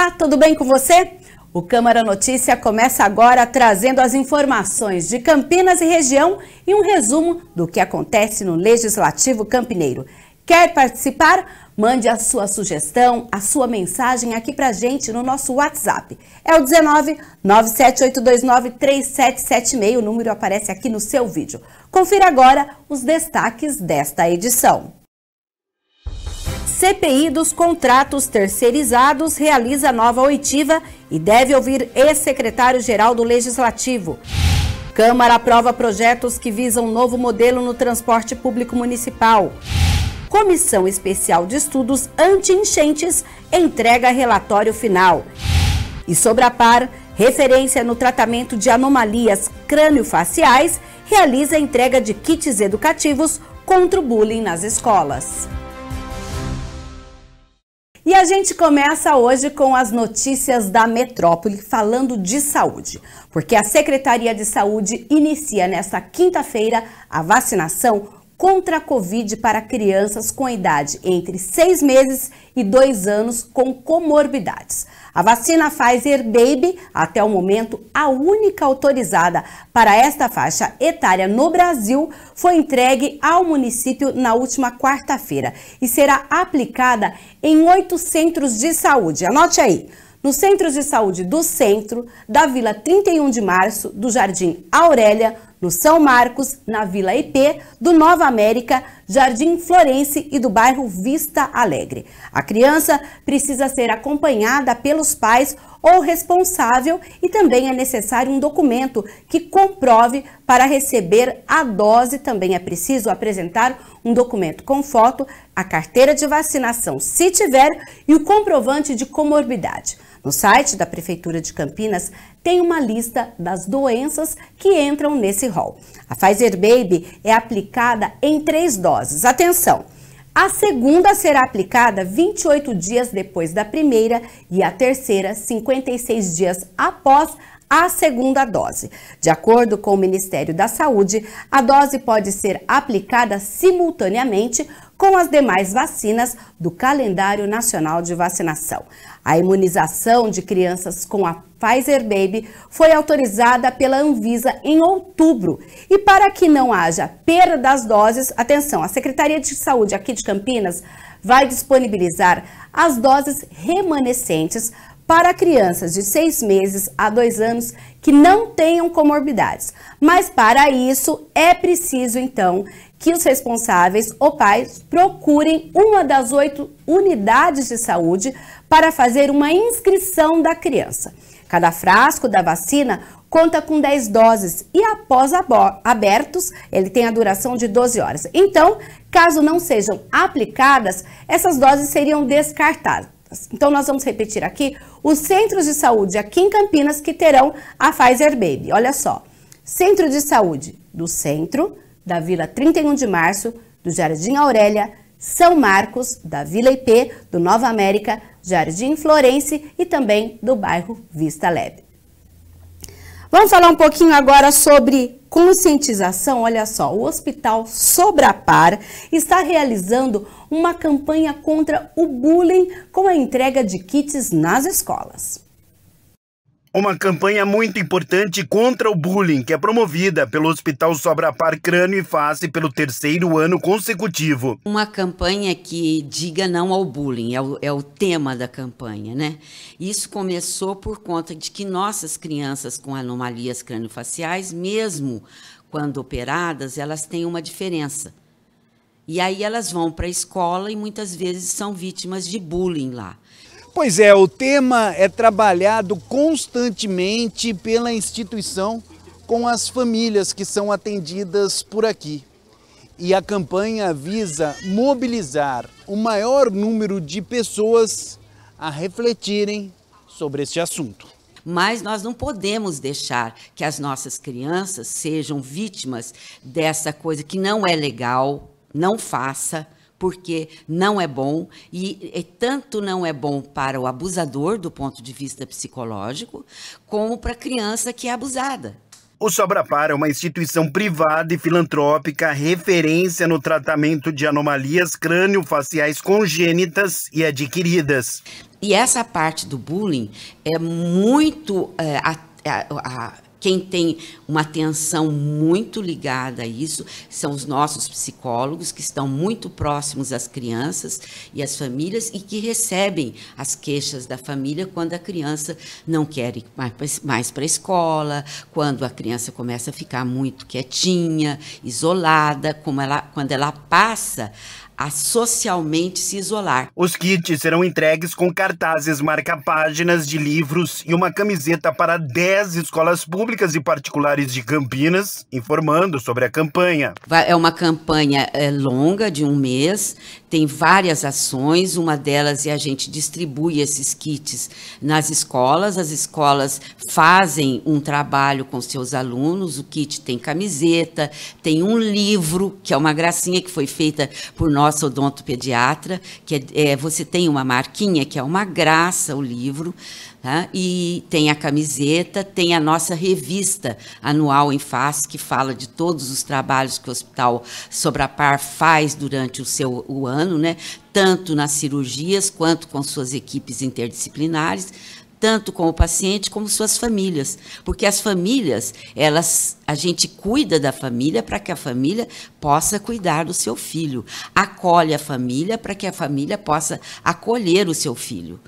Olá, tudo bem com você? O Câmara Notícia começa agora trazendo as informações de Campinas e região e um resumo do que acontece no Legislativo Campineiro. Quer participar? Mande a sua sugestão, a sua mensagem aqui pra gente no nosso WhatsApp. É o 19 97829 3776, o número aparece aqui no seu vídeo. Confira agora os destaques desta edição. CPI dos contratos terceirizados realiza nova oitiva e deve ouvir ex-secretário-geral do Legislativo. Câmara aprova projetos que visam novo modelo no transporte público municipal. Comissão Especial de Estudos Anti-Enchentes entrega relatório final. E Sobrapar, referência no tratamento de anomalias crâniofaciais, realiza a entrega de kits educativos contra o bullying nas escolas. E a gente começa hoje com as notícias da metrópole, falando de saúde, porque a Secretaria de Saúde inicia nesta quinta-feira a vacinação contra a Covid para crianças com idade entre 6 meses e 2 anos com comorbidades. A vacina Pfizer Baby, até o momento, a única autorizada para esta faixa etária no Brasil, foi entregue ao município na última quarta-feira e será aplicada em 8 centros de saúde. Anote aí. Nos centros de saúde do centro, da Vila 31 de Março, do Jardim Aurélia, no São Marcos, na Vila IP, do Nova América, Jardim Florense e do bairro Vista Alegre. A criança precisa ser acompanhada pelos pais ou responsável e também é necessário um documento que comprove para receber a dose. Também é preciso apresentar um documento com foto, a carteira de vacinação, se tiver, e o comprovante de comorbidade. No site da Prefeitura de Campinas tem uma lista das doenças que entram nesse rol. A Pfizer Baby é aplicada em 3 doses. Atenção! A segunda será aplicada 28 dias depois da primeira e a terceira 56 dias após a segunda dose. De acordo com o Ministério da Saúde, a dose pode ser aplicada simultaneamente com as demais vacinas do calendário nacional de vacinação. A imunização de crianças com a Pfizer Baby foi autorizada pela Anvisa em outubro. E para que não haja perda das doses, atenção, a Secretaria de Saúde aqui de Campinas vai disponibilizar as doses remanescentes para crianças de 6 meses a 2 anos que não tenham comorbidades. Mas para isso é preciso então que os responsáveis ou pais procurem uma das 8 unidades de saúde para fazer uma inscrição da criança. Cada frasco da vacina conta com 10 doses e após abertos, ele tem a duração de 12 horas. Então, caso não sejam aplicadas, essas doses seriam descartadas. Então, nós vamos repetir aqui os centros de saúde aqui em Campinas que terão a Pfizer Baby. Olha só, Centro de Saúde do Centro, da Vila 31 de Março, do Jardim Aurélia, São Marcos, da Vila IP, do Nova América, Jardim Florense e também do bairro Vista Alegre. Vamos falar um pouquinho agora sobre conscientização. Olha só, o Hospital Sobrapar está realizando uma campanha contra o bullying com a entrega de kits nas escolas. Uma campanha muito importante contra o bullying, que é promovida pelo Hospital Sobrapar Crânio e Face pelo 3º ano consecutivo. Uma campanha que diga não ao bullying, é o tema da campanha, né? Isso começou por conta de que nossas crianças com anomalias crâniofaciais, mesmo quando operadas, elas têm uma diferença. E aí elas vão para a escola e muitas vezes são vítimas de bullying lá. Pois é, o tema é trabalhado constantemente pela instituição com as famílias que são atendidas por aqui. E a campanha visa mobilizar o maior número de pessoas a refletirem sobre este assunto. Mas nós não podemos deixar que as nossas crianças sejam vítimas dessa coisa que não é legal, não faça, porque não é bom, e tanto não é bom para o abusador, do ponto de vista psicológico, como para a criança que é abusada. O Sobrapar é uma instituição privada e filantrópica, referência no tratamento de anomalias crâniofaciais congênitas e adquiridas. E essa parte do bullying é muito... quem tem uma atenção muito ligada a isso são os nossos psicólogos, que estão muito próximos às crianças e às famílias e que recebem as queixas da família quando a criança não quer ir mais para a escola, quando a criança começa a ficar muito quietinha, isolada, quando ela passa a socialmente se isolar. Os kits serão entregues com cartazes marca-páginas de livros e uma camiseta para 10 escolas públicas e particulares de Campinas, informando sobre a campanha. É uma campanha longa, de um mês, tem várias ações, uma delas é a gente distribui esses kits nas escolas, as escolas fazem um trabalho com seus alunos, o kit tem camiseta, tem um livro, que é uma gracinha que foi feita por nós, odontopediatra, que você tem uma marquinha, que é uma graça o livro, tá? E tem a camiseta, tem a nossa revista anual em face, que fala de todos os trabalhos que o Hospital Sobrapar faz durante o ano, né? Tanto nas cirurgias, quanto com suas equipes interdisciplinares, tanto com o paciente como suas famílias, porque as famílias, a gente cuida da família para que a família possa cuidar do seu filho, acolhe a família para que a família possa acolher o seu filho.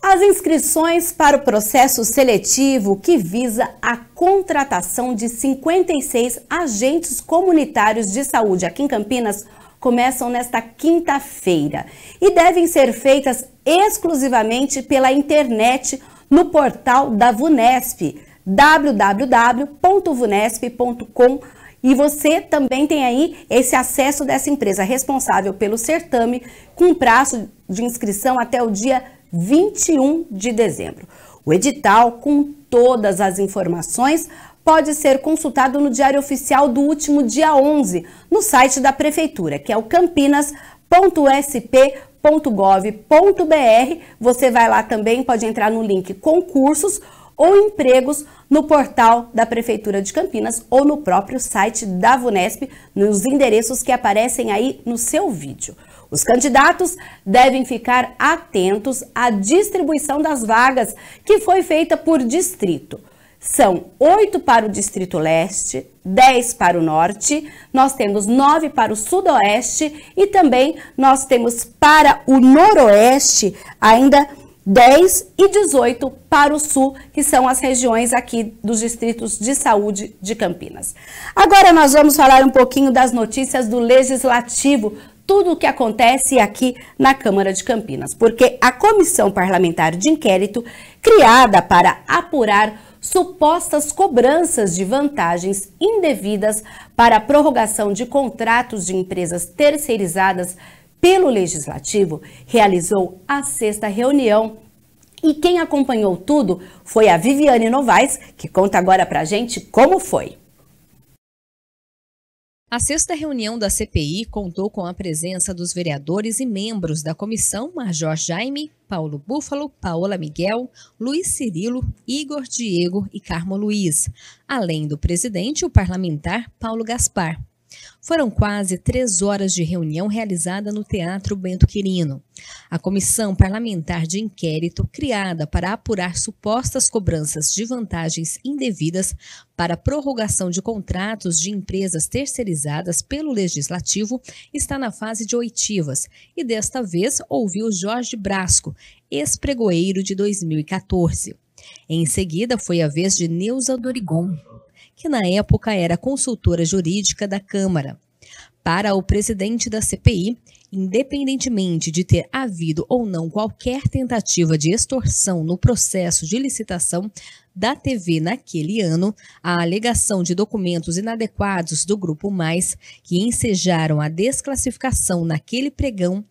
As inscrições para o processo seletivo que visa a contratação de 56 agentes comunitários de saúde aqui em Campinas começam nesta quinta-feira e devem ser feitas exclusivamente pela internet no portal da VUNESP, www.vunesp.com, e você também tem aí esse acesso dessa empresa responsável pelo certame com prazo de inscrição até o dia 21 de dezembro. O edital, com todas as informações, pode ser consultado no Diário Oficial do último dia 11, no site da Prefeitura, que é o campinas.sp.gov.br. Você vai lá também, pode entrar no link concursos ou empregos no portal da Prefeitura de Campinas ou no próprio site da VUNESP, nos endereços que aparecem aí no seu vídeo. Os candidatos devem ficar atentos à distribuição das vagas, que foi feita por distrito. São 8 para o Distrito Leste, 10 para o Norte, nós temos 9 para o Sudoeste e também nós temos para o Noroeste ainda 10 e 18 para o Sul, que são as regiões aqui dos distritos de saúde de Campinas. Agora nós vamos falar um pouquinho das notícias do Legislativo, tudo o que acontece aqui na Câmara de Campinas, porque a Comissão Parlamentar de Inquérito, criada para apurar supostas cobranças de vantagens indevidas para a prorrogação de contratos de empresas terceirizadas pelo Legislativo, realizou a 6ª reunião. E quem acompanhou tudo foi a Viviane Novaes, que conta agora pra gente como foi. A 6ª reunião da CPI contou com a presença dos vereadores e membros da comissão Major Jaime, Paulo Búfalo, Paola Miguel, Luiz Cirilo, Igor Diego e Carmo Luiz, além do presidente, o parlamentar Paulo Gaspar. Foram quase 3 horas de reunião realizada no Teatro Bento Quirino. A Comissão Parlamentar de Inquérito, criada para apurar supostas cobranças de vantagens indevidas para a prorrogação de contratos de empresas terceirizadas pelo Legislativo, está na fase de oitivas e desta vez ouviu Jorge Brasco, ex-pregoeiro de 2014. Em seguida foi a vez de Neuza Dorigon, que na época era consultora jurídica da Câmara. Para o presidente da CPI, independentemente de ter havido ou não qualquer tentativa de extorsão no processo de licitação da TV naquele ano, a alegação de documentos inadequados do Grupo Mais, que ensejaram a desclassificação naquele pregão,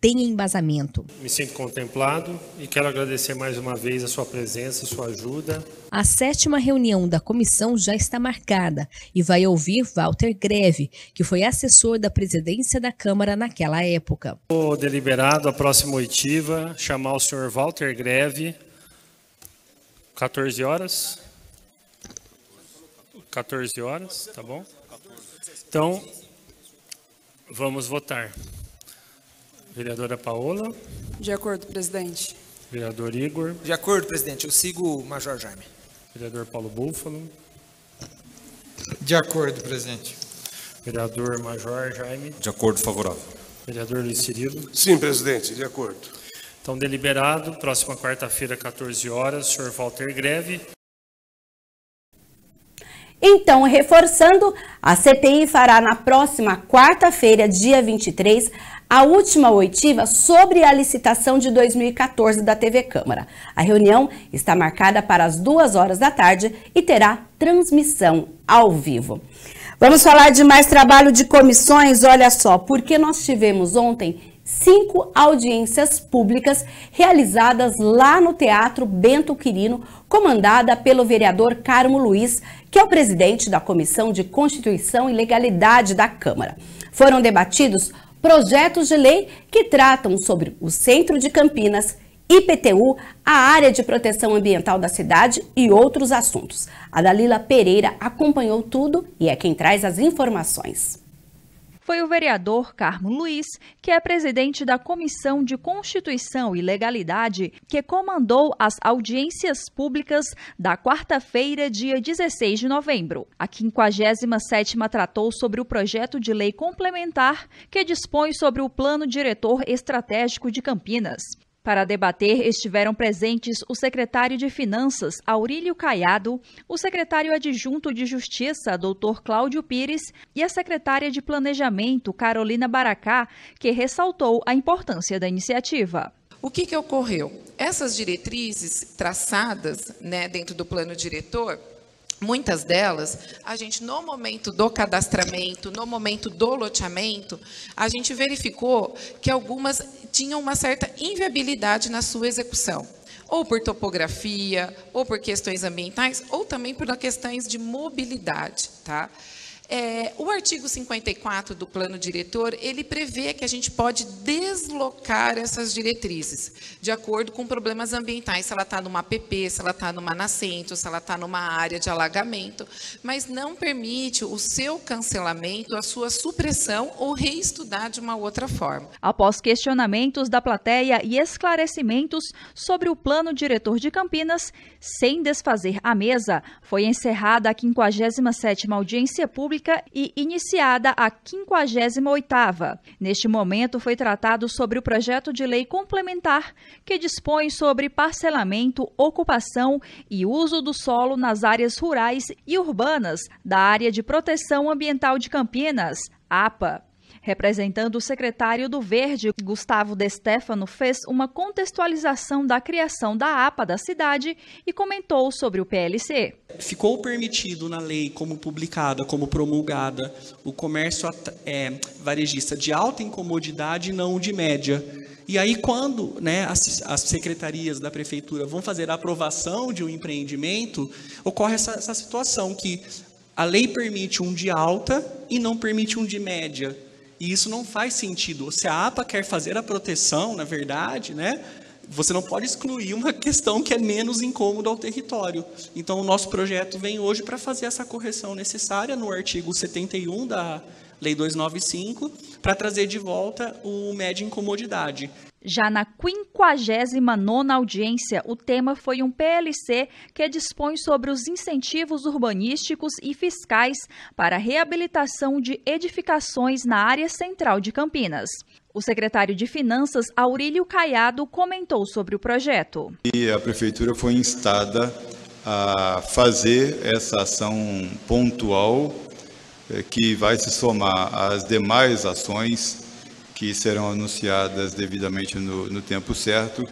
tem embasamento. Me sinto contemplado e quero agradecer mais uma vez a sua presença, a sua ajuda. A 7ª reunião da comissão já está marcada e vai ouvir Walter Greve, que foi assessor da presidência da Câmara naquela época. Vou deliberado a próxima oitiva, chamar o senhor Walter Greve, 14 horas. 14 horas, tá bom? Então, vamos votar. Vereadora Paola. De acordo, presidente. Vereador Igor. De acordo, presidente. Eu sigo o Major Jaime. Vereador Paulo Búfalo. De acordo, presidente. Vereador Major Jaime. De acordo, favorável. Vereador Luiz Cirilo. Sim, presidente, de acordo. Então, deliberado, próxima quarta-feira, 14 horas, senhor Walter Greve. Então, reforçando, a CPI fará na próxima quarta-feira, dia 23, a última oitiva sobre a licitação de 2014 da TV Câmara. A reunião está marcada para as 2 horas da tarde e terá transmissão ao vivo. Vamos falar de mais trabalho de comissões, olha só, porque nós tivemos ontem 5 audiências públicas realizadas lá no Teatro Bento Quirino, comandada pelo vereador Carmo Luiz, que é o presidente da Comissão de Constituição e Legalidade da Câmara. Foram debatidos projetos de lei que tratam sobre o Centro de Campinas, IPTU, a área de proteção ambiental da cidade e outros assuntos. A Dalila Pereira acompanhou tudo e é quem traz as informações. Foi o vereador Carmo Luiz, que é presidente da Comissão de Constituição e Legalidade, que comandou as audiências públicas da quarta-feira, dia 16 de novembro. A 57ª tratou sobre o projeto de lei complementar que dispõe sobre o Plano Diretor Estratégico de Campinas. Para debater, estiveram presentes o secretário de Finanças, Aurílio Caiado, o secretário adjunto de Justiça, Dr. Cláudio Pires, e a secretária de Planejamento, Carolina Baracá, que ressaltou a importância da iniciativa. O que ocorreu? Essas diretrizes traçadas, dentro do plano diretor, muitas delas, a gente, no momento do cadastramento, no momento do loteamento, a gente verificou que algumas tinham uma certa inviabilidade na sua execução, ou por topografia, ou por questões ambientais, ou também por questões de mobilidade, tá? O artigo 54 do plano diretor, ele prevê que a gente pode deslocar essas diretrizes, de acordo com problemas ambientais, se ela está numa APP, se ela está numa nascente, ou se ela está numa área de alagamento, mas não permite o seu cancelamento, a sua supressão ou reestudar de uma outra forma. Após questionamentos da plateia e esclarecimentos sobre o plano diretor de Campinas, sem desfazer a mesa, foi encerrada a 57ª audiência pública e iniciada a 58ª. Neste momento, foi tratado sobre o projeto de lei complementar que dispõe sobre parcelamento, ocupação e uso do solo nas áreas rurais e urbanas da Área de Proteção Ambiental de Campinas, APA. Representando o secretário do Verde, Gustavo De Stefano, fez uma contextualização da criação da APA da cidade e comentou sobre o PLC. Ficou permitido na lei, como publicada, como promulgada, o comércio varejista de alta incomodidade e não de média. E aí, quando as secretarias da prefeitura vão fazer a aprovação de um empreendimento, ocorre essa situação que a lei permite um de alta e não permite um de média. E isso não faz sentido. Se a APA quer fazer a proteção, na verdade, você não pode excluir uma questão que é menos incômoda ao território. Então, o nosso projeto vem hoje para fazer essa correção necessária no artigo 71 da Lei 295, para trazer de volta o média incomodidade. Já na 59ª audiência, o tema foi um PLC que dispõe sobre os incentivos urbanísticos e fiscais para a reabilitação de edificações na área central de Campinas. O secretário de Finanças, Aurílio Caiado, comentou sobre o projeto. E a prefeitura foi instada a fazer essa ação pontual que vai se somar às demais ações que serão anunciadas devidamente no tempo certo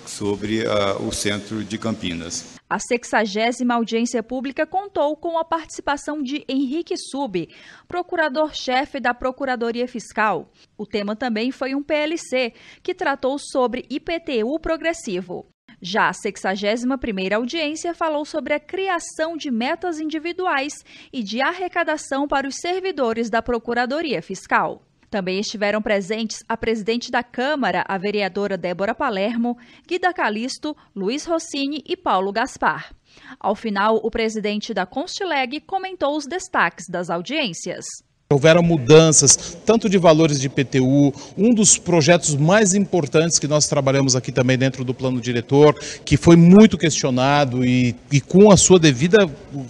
sobre o centro de Campinas. A 60ª audiência pública contou com a participação de Henrique Sub, procurador-chefe da Procuradoria Fiscal. O tema também foi um PLC, que tratou sobre IPTU progressivo. Já a 61ª audiência falou sobre a criação de metas individuais e de arrecadação para os servidores da Procuradoria Fiscal. Também estiveram presentes a presidente da Câmara, a vereadora Débora Palermo, Guida Calisto, Luiz Rossini e Paulo Gaspar. Ao final, o presidente da Constileg comentou os destaques das audiências. Houveram mudanças, tanto de valores de IPTU, um dos projetos mais importantes que nós trabalhamos aqui também dentro do plano diretor, que foi muito questionado e com a sua devida,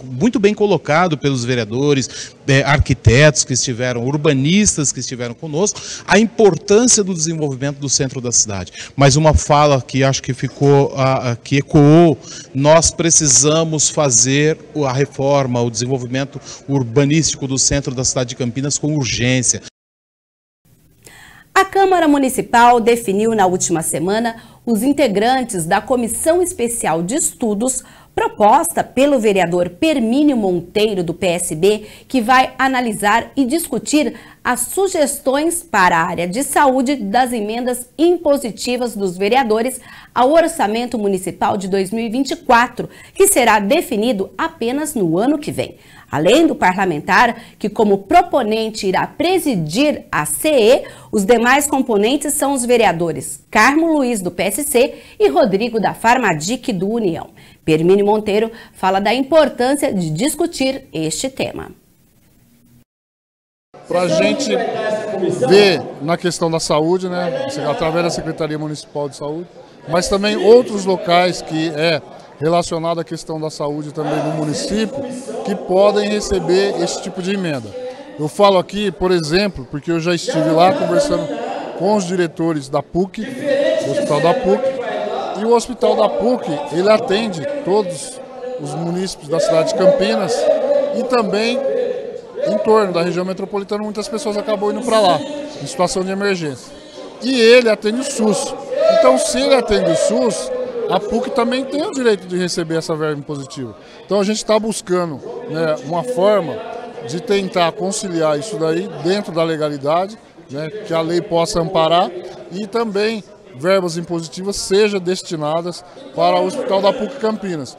muito bem colocado pelos vereadores, arquitetos que estiveram, urbanistas que estiveram conosco, a importância do desenvolvimento do centro da cidade. Mas uma fala que acho que ficou, que ecoou, nós precisamos fazer a reforma, o desenvolvimento urbanístico do centro da cidade de Campinas com urgência. A Câmara Municipal definiu na última semana os integrantes da Comissão Especial de Estudos proposta pelo vereador Permínio Monteiro, do PSB, que vai analisar e discutir as sugestões para a área de saúde das emendas impositivas dos vereadores ao Orçamento Municipal de 2024, que será definido apenas no ano que vem. Além do parlamentar, que como proponente irá presidir a CE, os demais componentes são os vereadores Carmo Luiz, do PSC, e Rodrigo da Farmadic, do União. Permínio Monteiro fala da importância de discutir este tema. Para a gente ver na questão da saúde, né, através da Secretaria Municipal de Saúde, mas também outros locais que relacionado à questão da saúde também do município, que podem receber esse tipo de emenda. Eu falo aqui, por exemplo, porque eu já estive lá conversando com os diretores da PUC, do Hospital da PUC, e o Hospital da PUC, ele atende todos os munícipes da cidade de Campinas e também em torno da região metropolitana, muitas pessoas acabam indo para lá, em situação de emergência. E ele atende o SUS. Então, se ele atende o SUS, a PUC também tem o direito de receber essa verba impositiva. Então a gente está buscando, né, uma forma de tentar conciliar isso daí dentro da legalidade, né, que a lei possa amparar e também verbas impositivas sejam destinadas para o Hospital da PUC Campinas.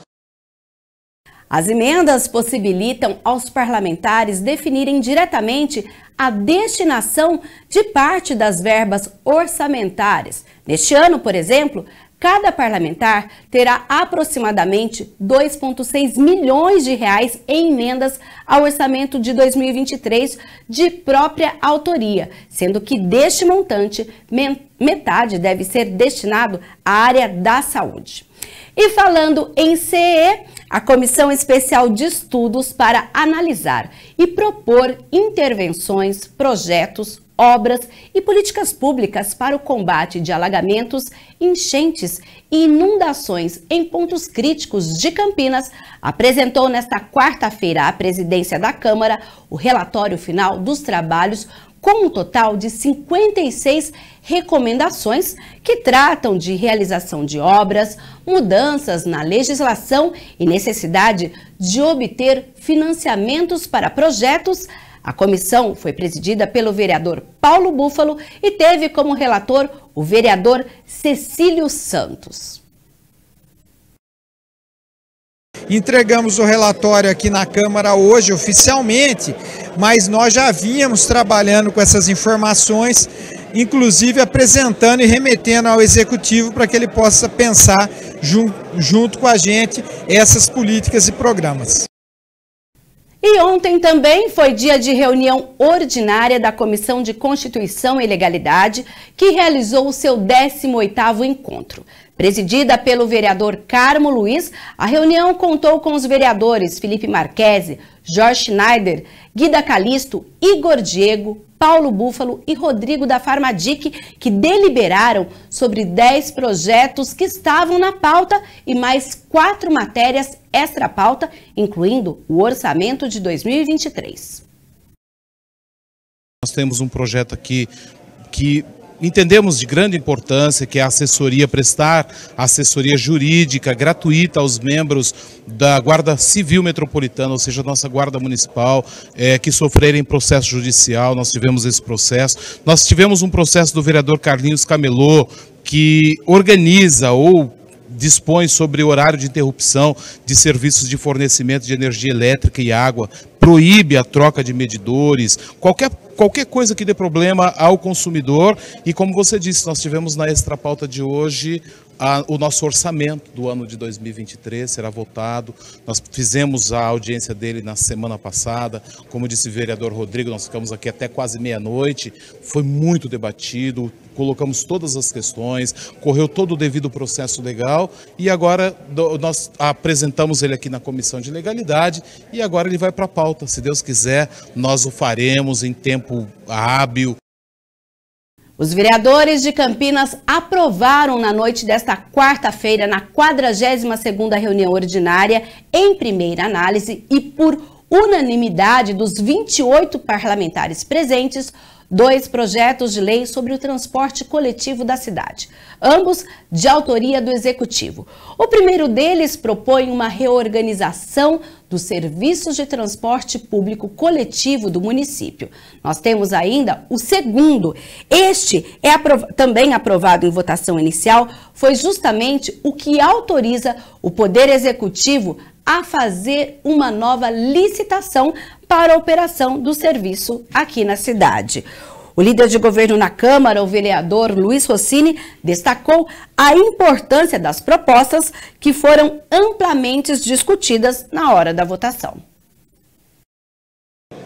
As emendas possibilitam aos parlamentares definirem diretamente a destinação de parte das verbas orçamentárias. Neste ano, por exemplo, cada parlamentar terá aproximadamente 2,6 milhões de reais em emendas ao orçamento de 2023 de própria autoria, sendo que deste montante, metade deve ser destinado à área da saúde. E falando em CE, a Comissão Especial de Estudos para analisar e propor intervenções, projetos, obras e políticas públicas para o combate de alagamentos, enchentes e inundações em pontos críticos de Campinas, apresentou nesta quarta-feira à presidência da Câmara o relatório final dos trabalhos com um total de 56 recomendações que tratam de realização de obras, mudanças na legislação e necessidade de obter financiamentos para projetos. A comissão foi presidida pelo vereador Paulo Búfalo e teve como relator o vereador Cecílio Santos. Entregamos o relatório aqui na Câmara hoje oficialmente, mas nós já vínhamos trabalhando com essas informações, inclusive apresentando e remetendo ao Executivo para que ele possa pensar junto com a gente essas políticas e programas. E ontem também foi dia de reunião ordinária da Comissão de Constituição e Legalidade, que realizou o seu 18º encontro. Presidida pelo vereador Carmo Luiz, a reunião contou com os vereadores Felipe Marquesi, Jorge Schneider, Guida Calisto, Igor Diego, Paulo Búfalo e Rodrigo da Farmadic, que deliberaram sobre 10 projetos que estavam na pauta e mais 4 matérias extra-pauta, incluindo o orçamento de 2023. Nós temos um projeto aqui que entendemos de grande importância, que é a assessoria, prestar assessoria jurídica gratuita aos membros da Guarda Civil Metropolitana, ou seja, nossa Guarda Municipal, que sofrerem processo judicial. Nós tivemos esse processo. Nós tivemos um processo do vereador Carlinhos Camelô, que organiza ou dispõe sobre o horário de interrupção de serviços de fornecimento de energia elétrica e água, proíbe a troca de medidores, qualquer coisa que dê problema ao consumidor. E como você disse, nós tivemos na extra pauta de hoje o nosso orçamento do ano de 2023 será votado. Nós fizemos a audiência dele na semana passada. Como disse o vereador Rodrigo, nós ficamos aqui até quase meia-noite. Foi muito debatido, colocamos todas as questões, correu todo o devido processo legal e agora nós apresentamos ele aqui na Comissão de Legalidade e agora ele vai para a pauta. Se Deus quiser, nós o faremos em tempo hábil. Os vereadores de Campinas aprovaram na noite desta quarta-feira, na 42ª reunião ordinária, em primeira análise e por unanimidade dos 28 parlamentares presentes, 2 projetos de lei sobre o transporte coletivo da cidade, ambos de autoria do Executivo. O primeiro deles propõe uma reorganização dos serviços de transporte público coletivo do município. Nós temos ainda o segundo. Este é também aprovado em votação inicial, foi justamente o que autoriza o Poder Executivo a fazer uma nova licitação para a operação do serviço aqui na cidade. O líder de governo na Câmara, o vereador Luiz Rossini, destacou a importância das propostas que foram amplamente discutidas na hora da votação.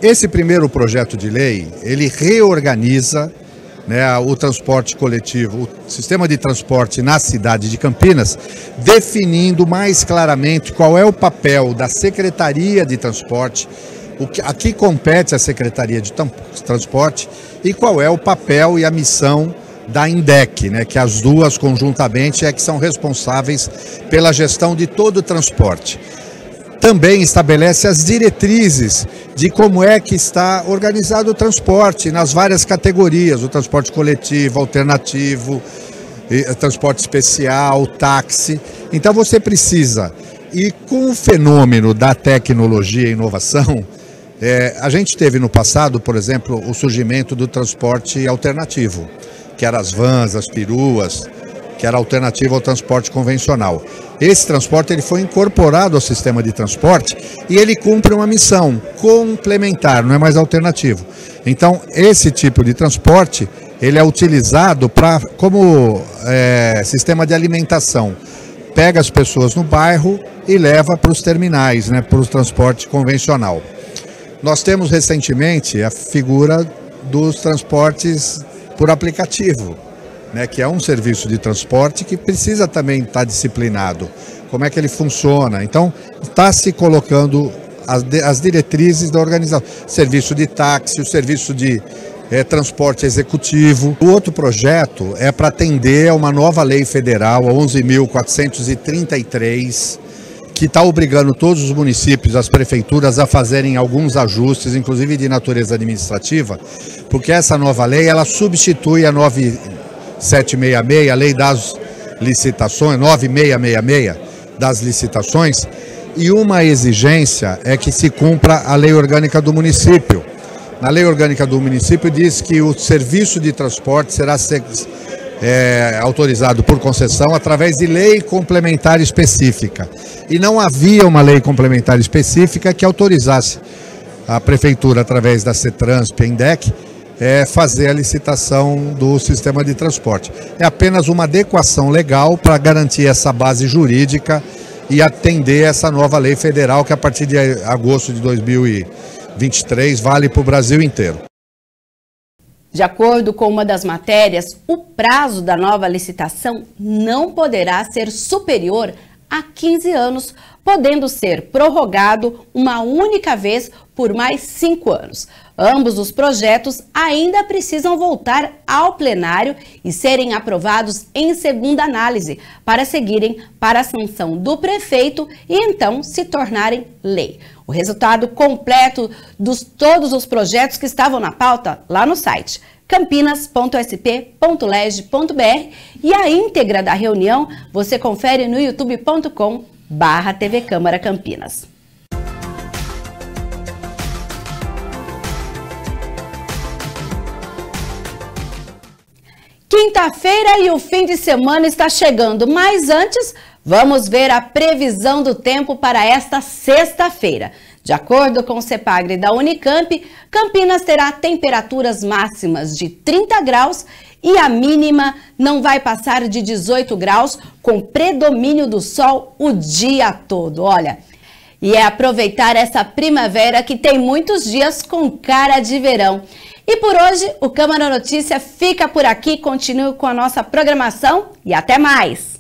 Esse primeiro projeto de lei, ele reorganiza, né, o transporte coletivo, o sistema de transporte na cidade de Campinas, definindo mais claramente qual é o papel da Secretaria de Transporte, a que compete a Secretaria de Transporte e qual é o papel e a missão da INDEC, né, que as duas conjuntamente que são responsáveis pela gestão de todo o transporte. Também estabelece as diretrizes de como é que está organizado o transporte nas várias categorias, o transporte coletivo, alternativo, transporte especial, táxi. Então você precisa, e com o fenômeno da tecnologia e inovação, a gente teve no passado, por exemplo, o surgimento do transporte alternativo, que eram as vans, as peruas, que era alternativo ao transporte convencional. Esse transporte ele foi incorporado ao sistema de transporte e ele cumpre uma missão complementar, não é mais alternativo. Então, esse tipo de transporte ele é utilizado como sistema de alimentação. Pega as pessoas no bairro e leva para os terminais, né, para o transporte convencional. Nós temos recentemente a figura dos transportes por aplicativo, né, que é um serviço de transporte que precisa também estar disciplinado. Como é que ele funciona? Então, está se colocando as diretrizes da organização. Serviço de táxi, o serviço de transporte executivo. O outro projeto é para atender a uma nova lei federal, a 11.433, que está obrigando todos os municípios, as prefeituras a fazerem alguns ajustes, inclusive de natureza administrativa, porque essa nova lei ela substitui a 9766, a lei das licitações, 9666 das licitações, e uma exigência é que se cumpra a lei orgânica do município. Na lei orgânica do município diz que o serviço de transporte será autorizado por concessão através de lei complementar específica. E não havia uma lei complementar específica que autorizasse a prefeitura, através da CETRANSP e INDEC, fazer a licitação do sistema de transporte. É apenas uma adequação legal para garantir essa base jurídica e atender essa nova lei federal que a partir de agosto de 2023 vale para o Brasil inteiro. De acordo com uma das matérias, o prazo da nova licitação não poderá ser superior a 15 anos, podendo ser prorrogado uma única vez por mais 5 anos. Ambos os projetos ainda precisam voltar ao plenário e serem aprovados em segunda análise para seguirem para a sanção do prefeito e então se tornarem lei. O resultado completo de todos os projetos que estavam na pauta lá no site campinas.sp.leg.br e a íntegra da reunião você confere no youtube.com/TV Câmara Campinas. Quinta-feira e o fim de semana está chegando, mas antes vamos ver a previsão do tempo para esta sexta-feira. De acordo com o CEPAGRE da Unicamp, Campinas terá temperaturas máximas de 30 graus e a mínima não vai passar de 18 graus, com predomínio do sol o dia todo. Olha, e é aproveitar essa primavera que tem muitos dias com cara de verão. E por hoje, o Câmara Notícia fica por aqui. Continue com a nossa programação e até mais!